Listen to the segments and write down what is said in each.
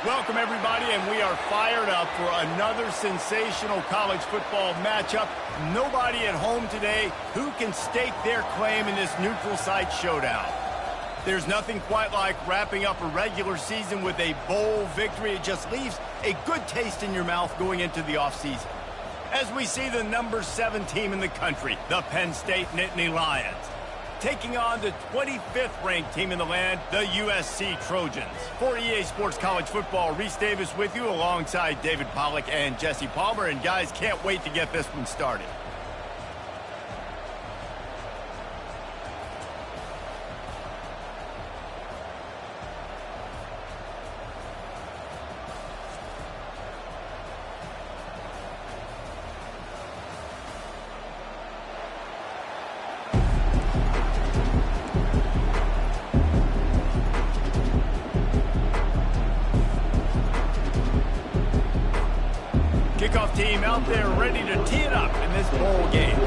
Welcome, everybody, and we are fired up for another sensational college football matchup. Nobody at home today who can stake their claim in this neutral site showdown. There's nothing quite like wrapping up a regular season with a bowl victory. It just leaves a good taste in your mouth going into the offseason. As we see the number 7 team in the country, the Penn State Nittany Lions, taking on the 25th ranked team in the land, the USC Trojans. For EA Sports College Football, Reese Davis with you alongside David Pollack and Jesse Palmer. And guys, can't wait to get this one started. Kickoff team out there ready to tee it up in this bowl game.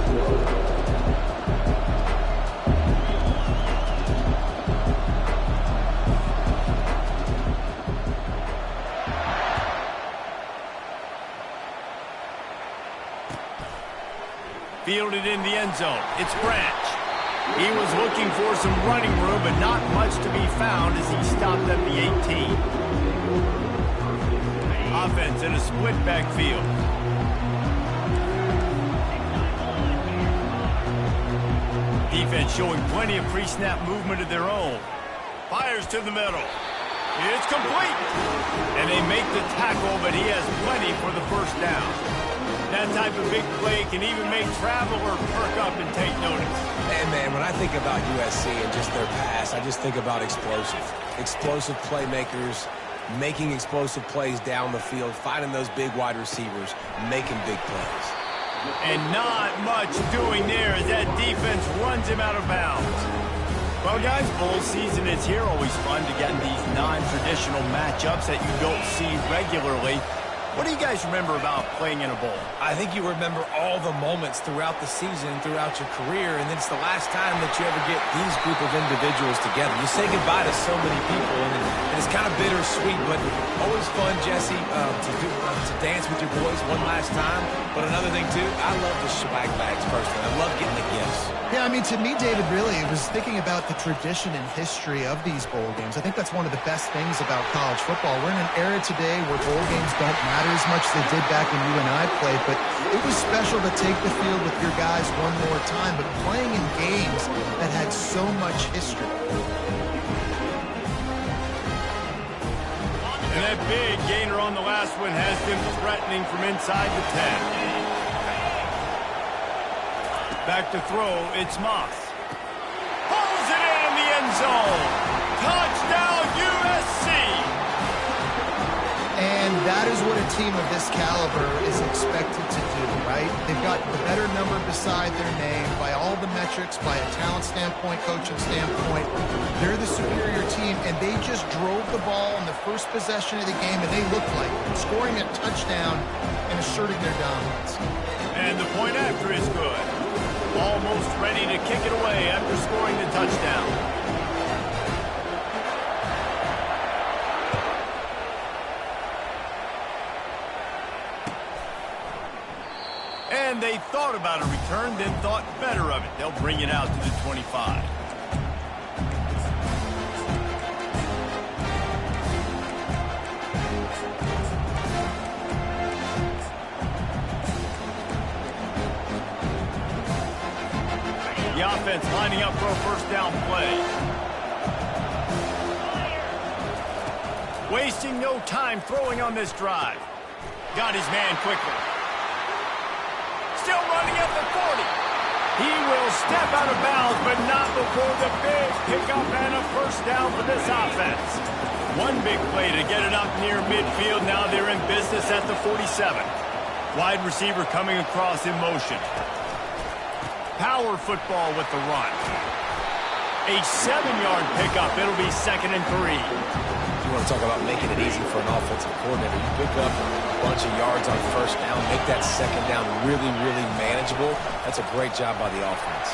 Fielded in the end zone. It's Branch. He was looking for some running room, but not much to be found as he stopped at the 18. Offense in a split backfield. Defense showing plenty of pre-snap movement of their own. Fires to the middle. It's complete. And they make the tackle, but he has plenty for the first down. That type of big play can even make traveler perk up and take notice. And man, when I think about USC and just their pass, I just think about explosive playmakers, making explosive plays down the field, finding those big wide receivers, making big plays. And not much doing there as that defense runs him out of bounds. Well, guys, bowl season is here. Always fun to get in these non-traditional matchups that you don't see regularly. What do you guys remember about playing in a bowl? I think you remember all the moments throughout the season, throughout your career, and it's the last time that you ever get these group of individuals together. You say goodbye to so many people, and it's kind of bittersweet, but always fun, Jesse, to dance with your boys one last time. But another thing, too, I love the swag bags personally. I love getting the gifts. Yeah, I mean, to me, David, really, it was thinking about the tradition and history of these bowl games. I think that's one of the best things about college football. We're in an era today where bowl games don't matter as much as they did back when you and I played, but it was special to take the field with your guys one more time, but playing in games that had so much history. And that big gainer on the last one has them threatening from inside the 10. Back to throw, it's Moss. Pulls it in the end zone. Touchdown, USC! And that is what a team of this caliber is expected to do, right? They've got the better number beside their name by all the metrics, by a talent standpoint, coaching standpoint. They're the superior team, and they just drove the ball in the first possession of the game, and they looked like scoring a touchdown and asserting their dominance. And the point after is good. Almost ready to kick it away after scoring the touchdown. And they thought about a return, then thought better of it. They'll bring it out to the 25. The offense lining up for a first down play. Wasting no time throwing on this drive. Got his man quickly. Still running at the 40. He will step out of bounds, but not before the big pickup and a first down for this offense. One big play to get it up near midfield. Now they're in business at the 47. Wide receiver coming across in motion. Power football with the run. A 7-yard pickup. It'll be 2nd and 3. You want to talk about making it easy for an offensive coordinator. You pick up a bunch of yards on first down, make that second down really, really manageable. That's a great job by the offense.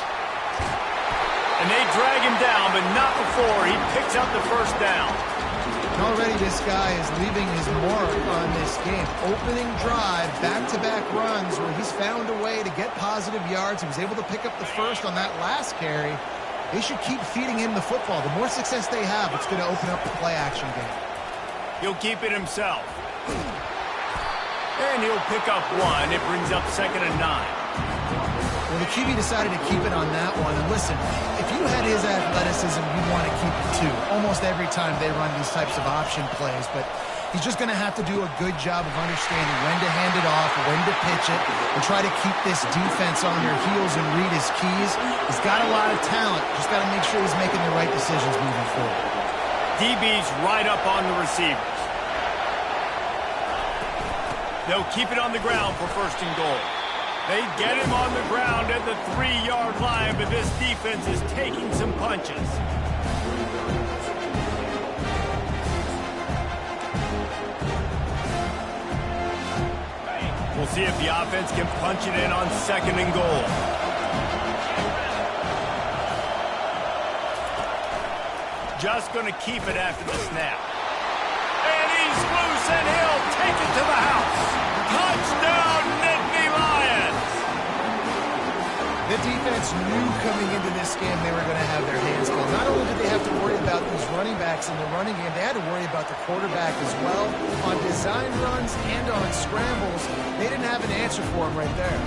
And they drag him down, but not before he picks up the first down. And already this guy is leaving his mark on this game. Opening drive, back-to-back runs where he's found a way to get positive yards. He was able to pick up the first on that last carry. They should keep feeding him the football. The more success they have, it's going to open up the play-action game. He'll keep it himself. And he'll pick up one. It brings up 2nd and 9. Well, the QB decided to keep it on that one. And listen, if you had his athleticism, you'd want to keep it too. Almost every time they run these types of option plays. But he's just going to have to do a good job of understanding when to hand it off, when to pitch it, and try to keep this defense on their heels and read his keys. He's got a lot of talent. Just got to make sure he's making the right decisions moving forward. DB's right up on the receivers. They'll keep it on the ground for 1st and goal. They get him on the ground at the 3-yard line, but this defense is taking some punches. We'll see if the offense can punch it in on 2nd and goal. Just going to keep it after the snap. And he's loose, and he'll take it to the house. Touchdown, Nittany Lions! The defense knew coming into this game they were going to have their hands full. Not only did they have to worry about these running backs in the running game, they had to worry about the quarterback as well. On design runs and on scrambles, they didn't have an answer for him right there.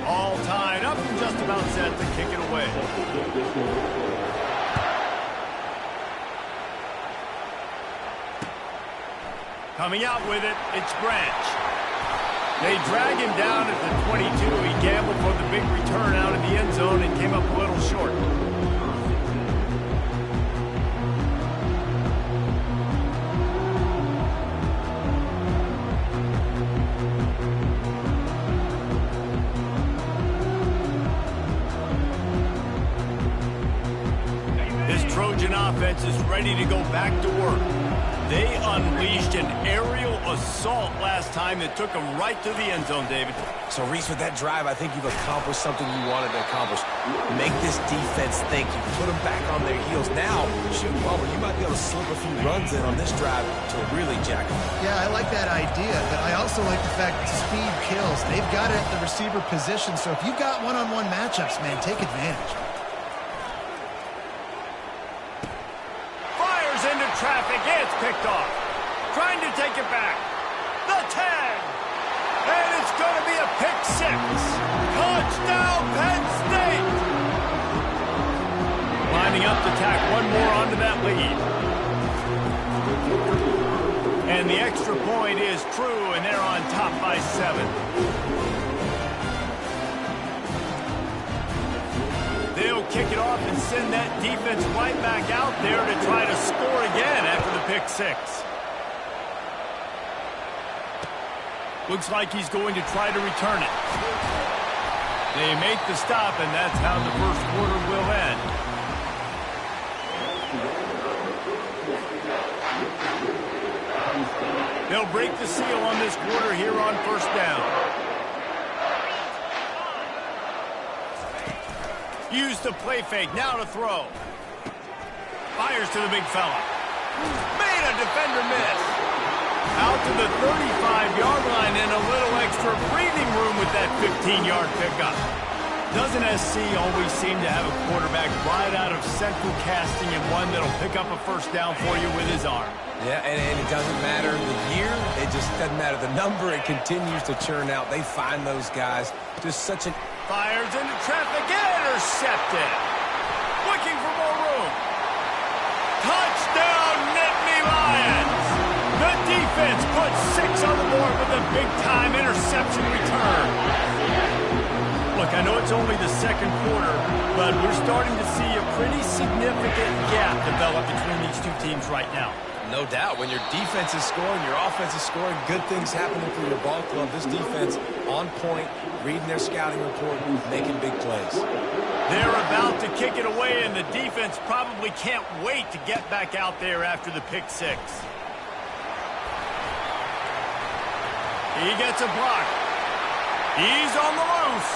All tied up and just about set to kick it away. Coming out with it, it's Branch. They drag him down at the 22. He gambled for the big return out of the end zone and came up a little short. This Trojan offense is ready to go back to work. They unleashed an aerial assault last time that took them right to the end zone, David. So, Reese, with that drive, I think you've accomplished something you wanted to accomplish. Make this defense think. You put them back on their heels. Now, shoot, Bubba, you might be able to slip a few runs in on this drive to really jack them. Yeah, I like that idea, but I also like the fact that speed kills. They've got it at the receiver position, so if you've got one-on-one matchups, man, take advantage. Into traffic, it's picked off. Trying to take it back. The 10. And it's going to be a pick 6. Touchdown, Penn State. Lining up to tack one more onto that lead. And the extra point is true, and they're on top by 7. They'll kick it off and send that defense right back out there to try to score again after the pick 6. Looks like he's going to try to return it. They make the stop, and that's how the first quarter will end. They'll break the seal on this quarter here on 1st down. Use the play fake, now to throw. Fires to the big fella. Made a defender miss. Out to the 35-yard line and a little extra breathing room with that 15-yard pickup. Doesn't SC always seem to have a quarterback right out of central casting and one that'll pick up a 1st down for you with his arm? Yeah, and it doesn't matter the year. It just doesn't matter the number. It continues to churn out. They find those guys. Just such an... Fires into traffic, intercepted. Looking for more room. Touchdown, Nittany Lions. The defense puts 6 on the board with a big-time interception return. Look, I know it's only the 2nd quarter, but we're starting to see a pretty significant gap develop between these two teams right now. No doubt. When your defense is scoring, your offense is scoring, good things happening for your ball club. This defense on point, reading their scouting report, making big plays. They're about to kick it away, and the defense probably can't wait to get back out there after the pick 6. He gets a block. He's on the loose.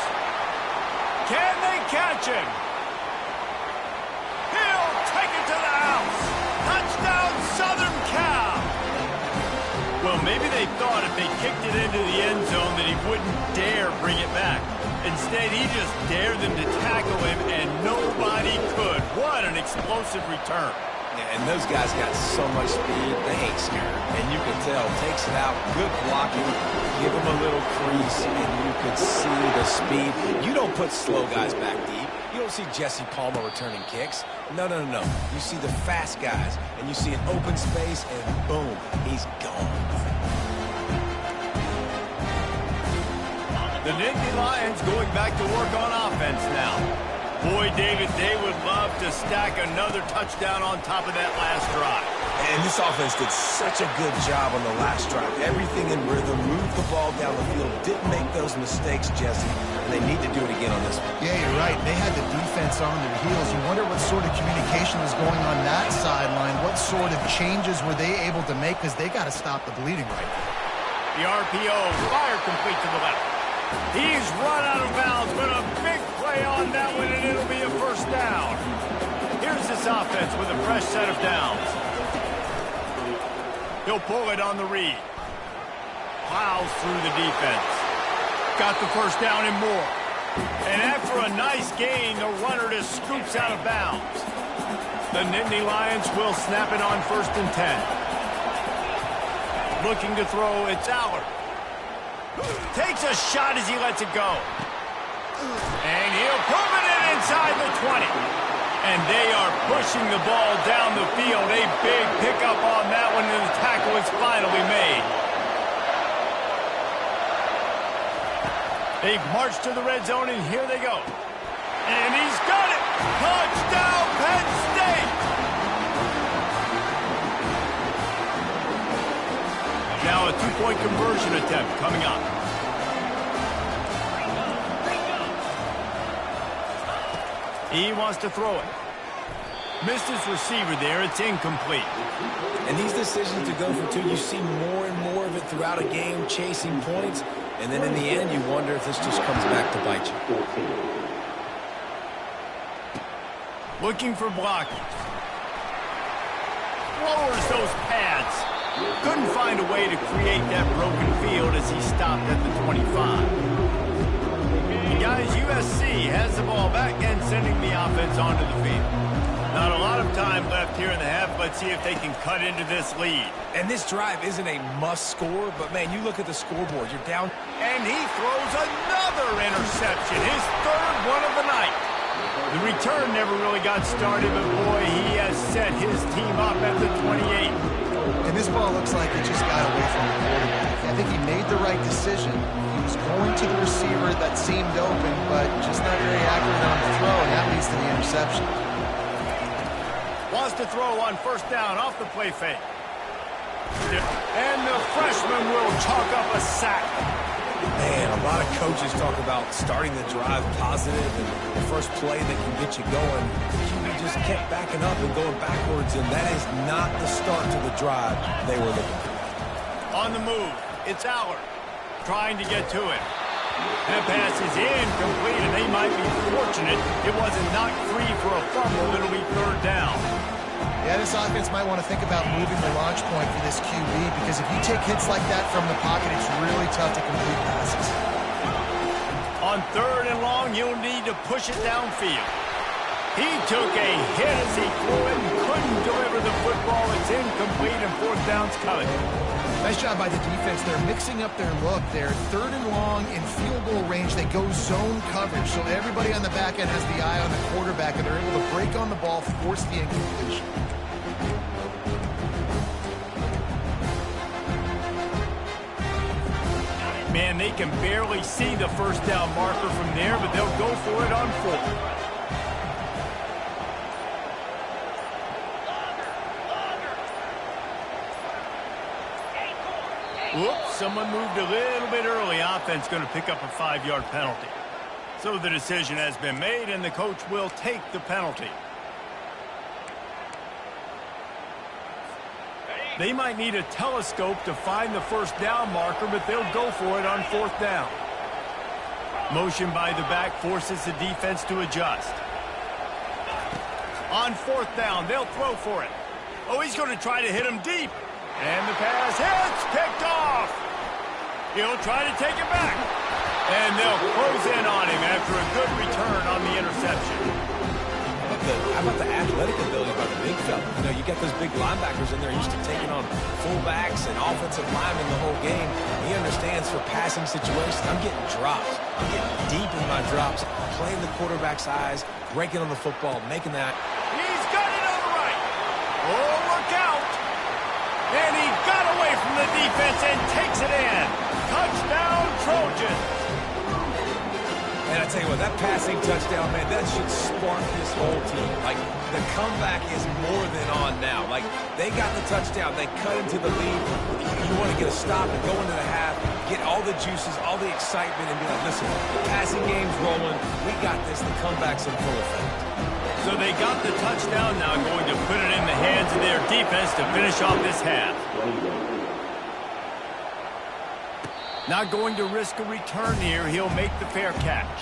Can they catch him? He'll Maybe they thought if they kicked it into the end zone that he wouldn't dare bring it back. Instead, he just dared them to tackle him, and nobody could. What an explosive return. Yeah, and those guys got so much speed, they ain't scared. And you can tell, takes it out, good blocking, give them a little crease, and you could see the speed. You don't put slow guys back deep. You don't see Jesse Palmer returning kicks. No, no, no, no. You see the fast guys, and you see an open space, and boom, he's gone. The Nittany Lions going back to work on offense now. Boy, David, they would love to stack another touchdown on top of that last drive. And this offense did such a good job on the last drive. Everything in rhythm, moved the ball down the field, didn't make those mistakes, Jesse, and they need to do it again on this one. Yeah, you're right. They had the defense on their heels. You wonder what sort of communication was going on that sideline. What sort of changes were they able to make, because they got to stop the bleeding right now. The RPO, fire complete to the left. He's run out of bounds, but a big play on that one, and it'll be a first down. Here's this offense with a fresh set of downs. He'll pull it on the read. Plows through the defense. Got the first down and more. And after a nice gain, the runner just scoops out of bounds. The Nittany Lions will snap it on 1st and 10. Looking to throw, it's Allard. Takes a shot as he lets it go. And he'll put it in inside the 20. And they are pushing the ball down the field. A big pickup on that one, and the tackle is finally made. They've marched to the red zone, and here they go. And he's got it! Touchdown, Penn State! Now a two-point conversion attempt coming up. He wants to throw it. Missed his receiver there. It's incomplete. And these decisions to go for two, you see more and more of it throughout a game, chasing points. And then in the end, you wonder if this just comes back to bite you. Looking for blocking. Lowers those pads. Couldn't find a way to create that broken field as he stopped at the 25. Guys, USC has the ball back and sending the offense onto the field. Not a lot of time left here in the half. Let's see if they can cut into this lead. And this drive isn't a must score, but man, you look at the scoreboard, you're down. And he throws another interception, his 3rd one of the night. The return never really got started, but boy, he has set his team up at the 28. And this ball looks like it just got away from the quarterback. I think he made the right decision. He was going to the receiver that seemed open, but just not very accurate on the throw, and that leads to the interception. Wants to throw on 1st down off the play fake. And the freshman will chalk up a sack. Man, a lot of coaches talk about starting the drive positive and the first play that can get you going. QB just kept backing up and going backwards, and that is not the start to the drive they were looking for. On the move, it's Allard trying to get to it. That pass is incomplete, and they might be fortunate it wasn't knocked free for a fumble. It'll be 3rd down. Yeah, this offense might want to think about moving the launch point for this QB, because if you take hits like that from the pocket, it's really tough to complete passes. On 3rd and long, you'll need to push it downfield. He took a hit as he threw it and couldn't deliver the football. It's incomplete, and 4th down's coming. Nice job by the defense. They're mixing up their look. They're 3rd and long in field goal range. They go zone coverage, so everybody on the back end has the eye on the quarterback, and they're able to break on the ball, force the incompletion. Man, they can barely see the 1st down marker from there, but they'll go for it on 4th. Whoops, someone moved a little bit early. Offense going to pick up a 5-yard penalty. So the decision has been made, and the coach will take the penalty. They might need a telescope to find the 1st down marker, but they'll go for it on 4th down. Motion by the back forces the defense to adjust. On 4th down, they'll throw for it. Oh, he's going to try to hit him deep. And the pass hits, picked off. He'll try to take it back. And they'll close in on him after a good return on the interception. How about the athletic ability by the big fella? You know, you get those big linebackers in there used to taking on fullbacks and offensive linemen the whole game. He understands for passing situations. I'm getting drops. I'm getting deep in my drops, playing the quarterback's eyes, breaking on the football, making that. He's got it on the right. Oh, look out. And he got away from the defense and takes it in. Touchdown, Trojans. And I tell you what, that passing touchdown, man, that should spark this whole team. Like, the comeback is more than on now. Like, they got the touchdown. They cut into the lead. You want to get a stop and go into the half, get all the juices, all the excitement, and be like, listen, the passing game's rolling. We got this. The comeback's in full effect. So they got the touchdown, now going to put it in the hands of their defense to finish off this half. Not going to risk a return here. He'll make the fair catch.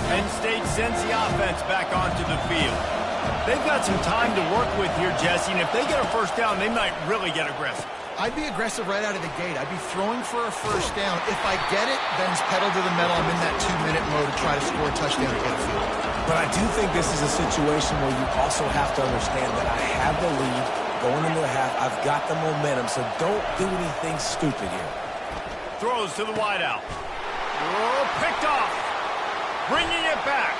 Penn State sends the offense back onto the field. They've got some time to work with here, Jesse, and if they get a first down, they might really get aggressive. I'd be aggressive right out of the gate. I'd be throwing for a first down. If I get it, then it's pedal to the metal. I'm in that 2-minute mode to try to score a touchdown and get a field. But I do think this is a situation where you also have to understand that I have the lead going into the half. I've got the momentum, so don't do anything stupid here. Throws to the wideout. Oh, picked off. Bringing it back.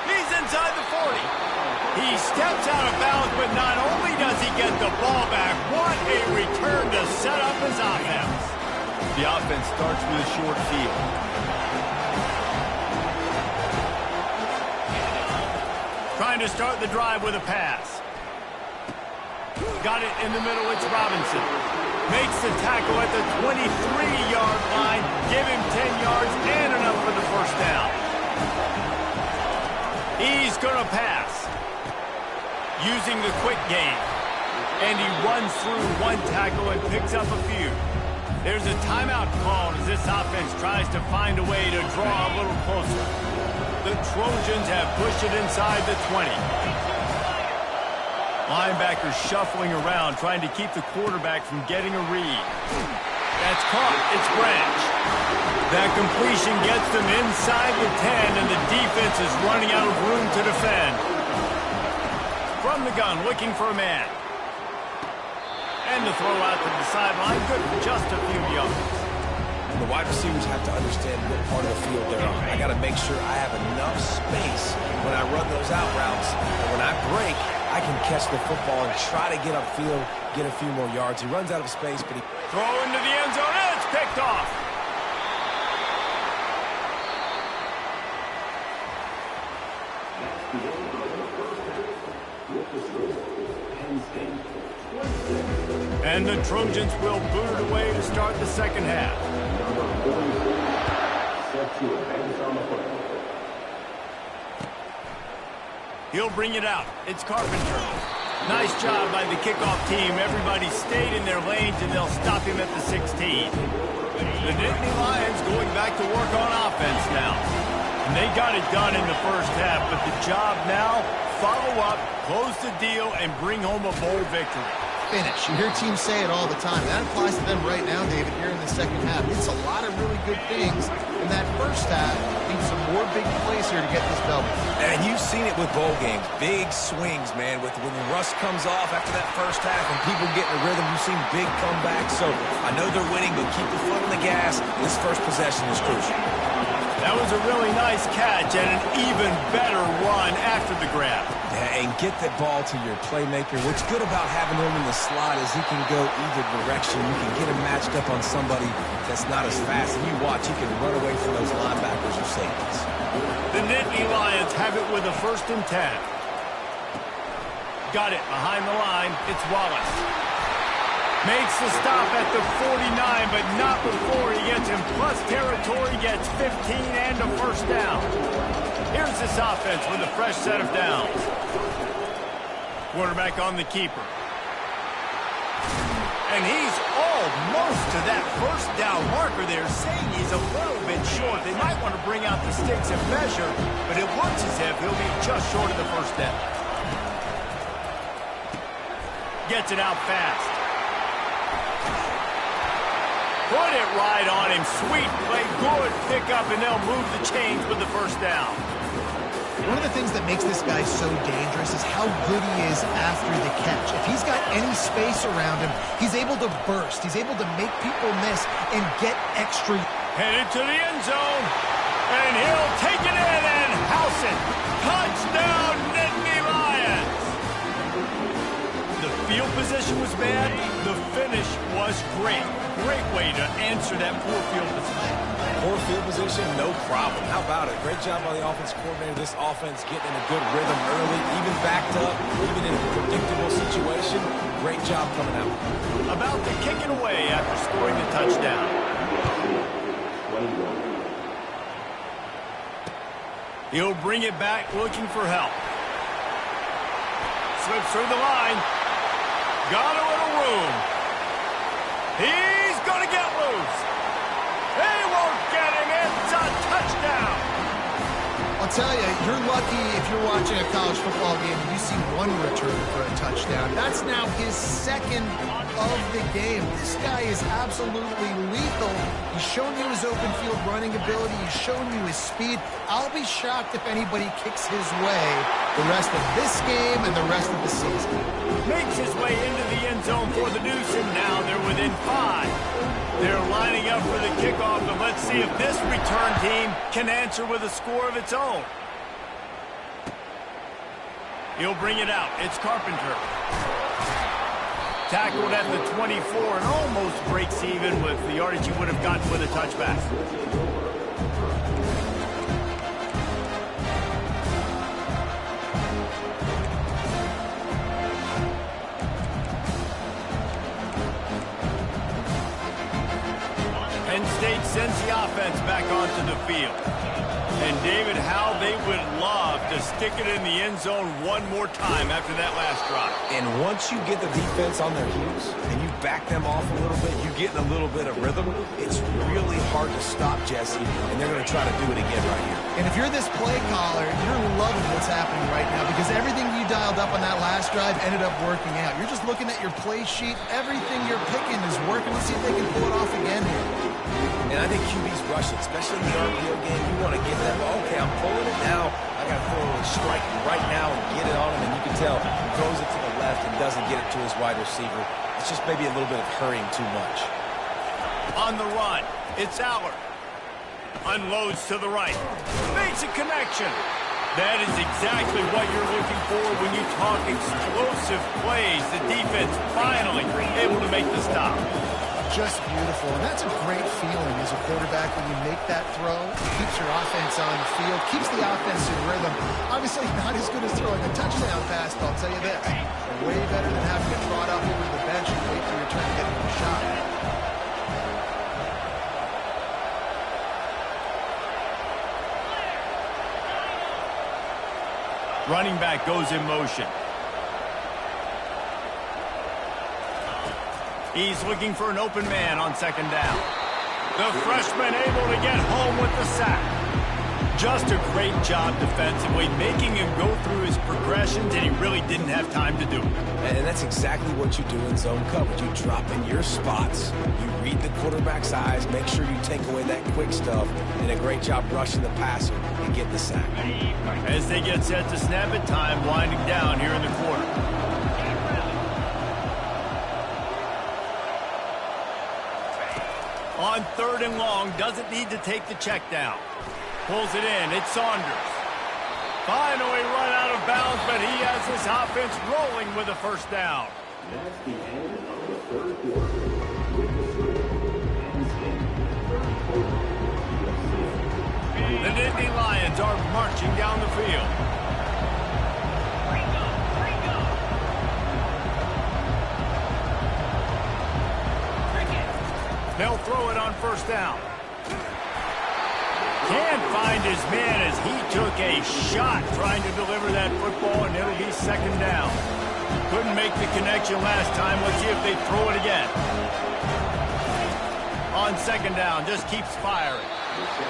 He's inside the 40. He steps out of bounds, but not only does he get the ball back, what a return to set up his offense. The offense starts with a short field. Trying to start the drive with a pass. Got it in the middle, it's Robinson. Makes the tackle at the 23-yard line. Give him 10 yards and enough for the first down. He's going to pass. Using the quick game. And he runs through one tackle and picks up a few. There's a timeout called as this offense tries to find a way to draw a little closer. The Trojans have pushed it inside the 20. Linebackers shuffling around, trying to keep the quarterback from getting a read. That's caught. It's Branch. That completion gets them inside the 10, and the defense is running out of room to defend. From the gun, looking for a man. And the throw out to the sideline, good for just a few yards. The wide receivers have to understand what part of the field they're on. I got to make sure I have enough space when I run those out routes. And when I break, I can catch the football and try to get upfield, get a few more yards. He runs out of space, but he... Throw into the end zone, and it's picked off. And the Trojans will boot it away to start the second half. He'll bring it out. It's Carpenter. Nice job by the kickoff team. Everybody stayed in their lanes, and they'll stop him at the 16. The Nittany Lions going back to work on offense now. And they got it done in the first half, but the job now, follow up, close the deal, and bring home a bold victory. Finish. You hear teams say it all the time. That applies to them right now, David, here in the second half. It's a lot of really good things. In that first half, need some more big plays here to get this double. And you've seen it with bowl games. Big swings, man. When the rust comes off after that first half and people get in a rhythm, you've seen big comebacks. So I know they're winning, but keep the foot on the gas. This first possession is crucial. That was a really nice catch and an even better run after the grab. Yeah, and get that ball to your playmaker. What's good about having him in the slot is he can go either direction. You can get him matched up on somebody that's not as fast. And you watch, he can run away from those linebackers or safeties. The Nittany Lions have it with a 1st and 10. Got it behind the line. It's Wallace. Makes the stop at the 49, but not before he gets in plus territory, gets 15 and a first down. Here's this offense with a fresh set of downs. Quarterback on the keeper. And he's all almost to that first down marker there, saying he's a little bit short. They might want to bring out the sticks and measure, but it looks as if he'll be just short of the first down. Gets it out fast. Put it right on him. Sweet play, good pickup, and they'll move the chains with the first down. One of the things that makes this guy so dangerous is how good he is after the catch. If he's got any space around him, he's able to burst. He's able to make people miss and get extra. Headed to the end zone, and he'll take it in and house it. Touchdown, Nittany Lions. The field position was bad. The finish was great. Great way to answer that poor field position. Poor field position, no problem. How about it? Great job by the offense coordinator. This offense getting in a good rhythm early, even backed up, even in a predictable situation. Great job coming out. About to kick it away after scoring the touchdown. He'll bring it back looking for help. Slips through the line. Got a little room. He's going to get loose. He won't get him. It's a touchdown. I'll tell you, you're lucky if you're watching a college football game and you see one return for a touchdown. That's now his second of the game. This guy is absolutely lethal. He's shown you his open field running ability. He's shown you his speed. I'll be shocked if anybody kicks his way the rest of this game and the rest of the season. Makes his way into the end zone for the deuce, and now they're within 5. They're lining up for the kickoff, but let's see if this return team can answer with a score of its own. He'll bring it out. It's Carpenter. Tackled at the 24 and almost breaks even with the yardage he would have gotten with a touchback. Penn State sends the offense back onto the field. And, David, how they would love to stick it in the end zone one more time after that last drive. And once you get the defense on their heels and you back them off a little bit, you get in a little bit of rhythm, it's really hard to stop Jesse, and they're going to try to do it again right here. And if you're this play caller, you're loving what's happening right now because everything you dialed up on that last drive ended up working out. You're just looking at your play sheet. Everything you're picking is working. Let's see if they can pull it off again here. And I think QB's rushing, especially in the RPO game. You want to get that ball. Okay, I'm pulling it now. I got to throw a strike right now and get it on him. And you can tell he throws it to the left and doesn't get it to his wide receiver. It's just maybe a little bit of hurrying too much. On the run, it's Allard. Unloads to the right. Makes a connection. That is exactly what you're looking for when you talk explosive plays. The defense finally able to make the stop. Just beautiful, and that's a great feeling as a quarterback when you make that throw. It keeps your offense on the field, keeps the offense in rhythm. Obviously not as good as throwing a touchdown pass, but I'll tell you this, way better than having to trot up over the bench and wait for your turn to get a shot. Running back goes in motion. He's looking for an open man on second down. The freshman able to get home with the sack. Just a great job defensively, making him go through his progressions, and he really didn't have time to do it. And that's exactly what you do in zone coverage. You drop in your spots. You read the quarterback's eyes, make sure you take away that quick stuff, and a great job rushing the passer and get the sack. As they get set to snap it, time winding down here in the quarter. On third and long, doesn't need to take the check down. Pulls it in, it's Saunders. Finally run out of bounds, but he has his offense rolling with a first down. That's the end of the third quarter. The Nittany Lions are marching down the field. They'll throw it on first down. Can't find his man as he took a shot trying to deliver that football, and it'll be second down. Couldn't make the connection last time. Let's see if they throw it again. On second down, just keeps firing.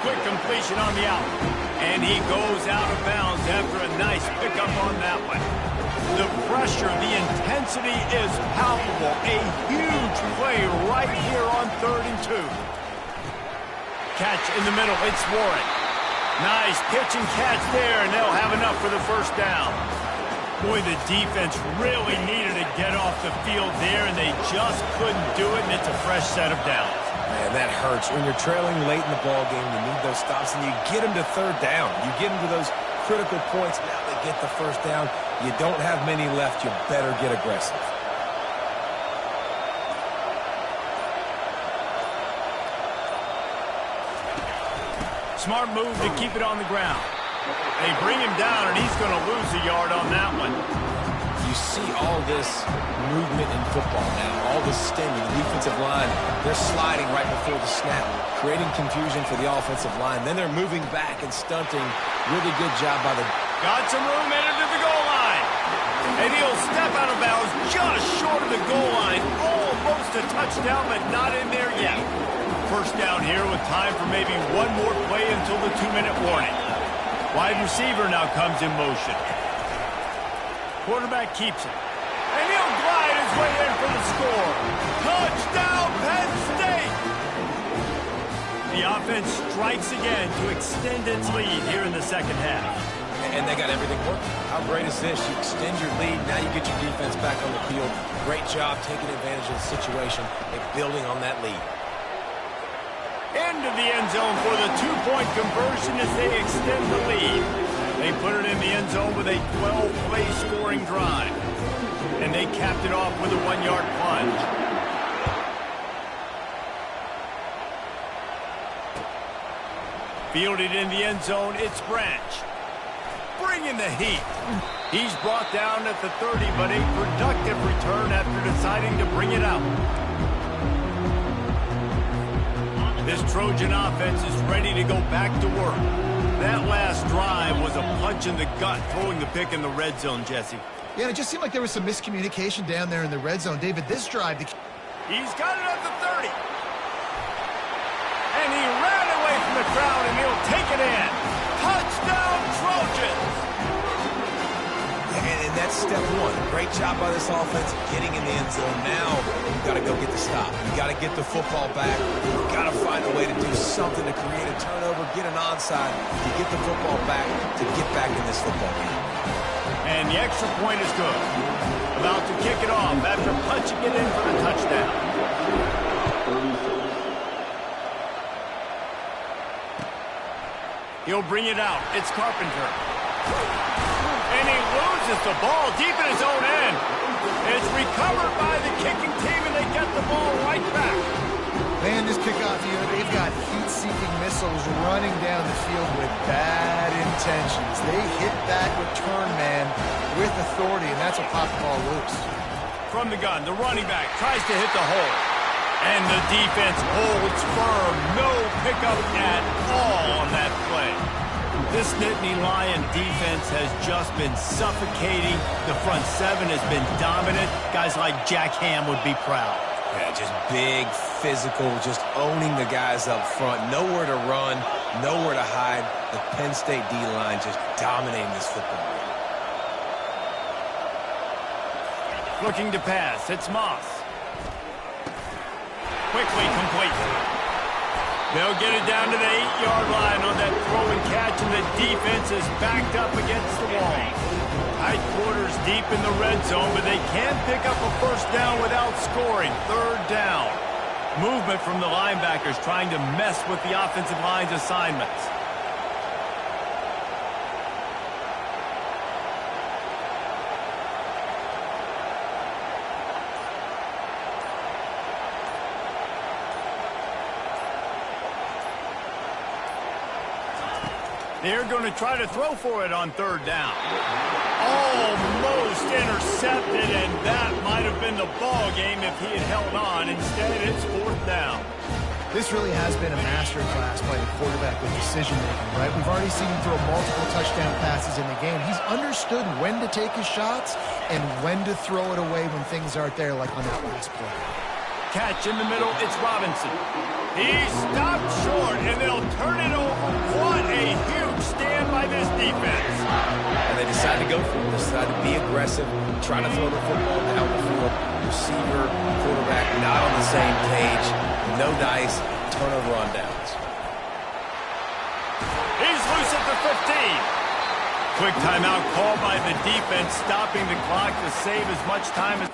Quick completion on the out. And he goes out of bounds after a nice pickup on that one. The pressure, the intensity is palpable. A huge play right here on 3rd and 2. Catch in the middle, it's Warren. Nice pitch and catch there, and they'll have enough for the first down. Boy, the defense really needed to get off the field there, and they just couldn't do it, and it's a fresh set of downs. Man, that hurts. When you're trailing late in the ball game, you need those stops, and you get them to 3rd down. You get them to those critical points. Now they get the first down. You don't have many left. You better get aggressive. Smart move to keep it on the ground. They bring him down, and he's going to lose a yard on that one. You see all this movement in football now, all the stemming, the defensive line, they're sliding right before the snap, creating confusion for the offensive line. Then they're moving back and stunting. Really good job by the... Got some room headed to the goal line. And he'll step out of bounds just short of the goal line. Almost a touchdown, but not in there yet. First down here with time for maybe one more play until the 2-minute warning. Wide receiver now comes in motion. Quarterback keeps it. And he'll glide his way in for the score. Touchdown, Penn State! The offense strikes again to extend its lead here in the second half. And they got everything working. How great is this? You extend your lead, now you get your defense back on the field. Great job taking advantage of the situation and building on that lead. Into the end zone for the 2-point conversion as they extend the lead. They put it in the end zone with a 12-play scoring drive. And they capped it off with a 1-yard plunge. Fielded in the end zone, it's Branch. Bringing the heat. He's brought down at the 30, but a productive return after deciding to bring it out. This Trojan offense is ready to go back to work. That last drive was a punch in the gut, throwing the pick in the red zone, Jesse. Yeah, and it just seemed like there was some miscommunication down there in the red zone. David, this drive... He's got it at the 30. And he ran away from the crowd, and he'll take it in. Touchdown, Trojans! And that's step one. Great job by this offense getting in the end zone. Now you got to go get the stop. You got to get the football back. You got to find a way to do something to create a turnover, get an onside, to get the football back, to get back in this football game. And the extra point is good. About to kick it off after punching it in for the touchdown. He'll bring it out. It's Carpenter. And he loses the ball deep in his own end. It's recovered by the kicking team, and they get the ball right back. Man, this kickoff here, they've got heat-seeking missiles running down the field with bad intentions. They hit that return man with authority, and that's what popped the ball loose. From the gun, the running back tries to hit the hole. And the defense holds firm. No pickup at all on that play. This Nittany Lion defense has just been suffocating. The front seven has been dominant. Guys like Jack Ham would be proud. Yeah, just big, physical, just owning the guys up front. Nowhere to run, nowhere to hide. The Penn State D-line just dominating this football game. Looking to pass. It's Moss. Quickly complete. They'll get it down to the 8-yard line on that throw and catch, and the defense is backed up against the wall. Tight quarters deep in the red zone, but they can't pick up a first down without scoring. 3rd down. Movement from the linebackers trying to mess with the offensive line's assignments. They're going to try to throw for it on 3rd down. Almost intercepted, and that might have been the ball game if he had held on. Instead, it's 4th down. This really has been a master class by the quarterback with decision-making, right? We've already seen him throw multiple touchdown passes in the game. He's understood when to take his shots and when to throw it away when things aren't there, like on that last play. catch in the middle. It's Robinson. He's stopped short, and they'll turn it over. What a huge stand by this defense. And they decide to go for it. They decide to be aggressive, try to throw the football down the field. Receiver, quarterback, not on the same page. No dice, turnover on downs. He's loose at the 15. Quick timeout called by the defense, stopping the clock to save as much time as